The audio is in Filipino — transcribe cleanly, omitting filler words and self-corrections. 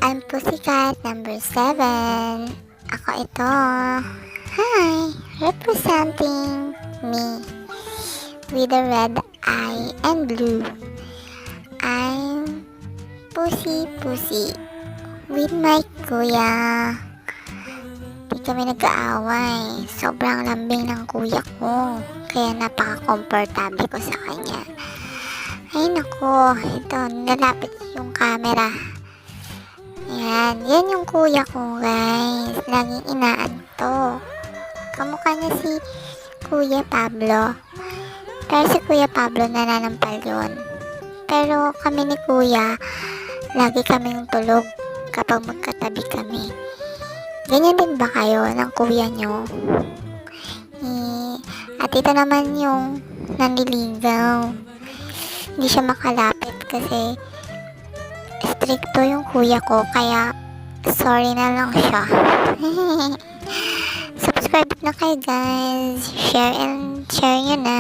Ang Pussycat number 7. Ako ito. Hi! Representing me with a red eye and blue. I'm Pussy with my kuya. Di kami nag-aaway. Sobrang lambing ng kuya ko. Kaya napaka-comfortable ko sa kanya. Ay nako, ito, nalapit yung camera. Yan yung kuya ko guys. Laging inaantok. Kamukha niya si Kuya Pablo. Pero si Kuya Pablo nananampal yun. Pero kami ni Kuya, lagi kaming tulog kapag magkatabi kami. Ganyan din ba kayo ng kuya nyo? At ito naman yung nanliligaw. Hindi siya makalapit kasi stricto yung kuya ko, kaya sorry na lang siya. Subscribe na kayo guys. Share nyo na.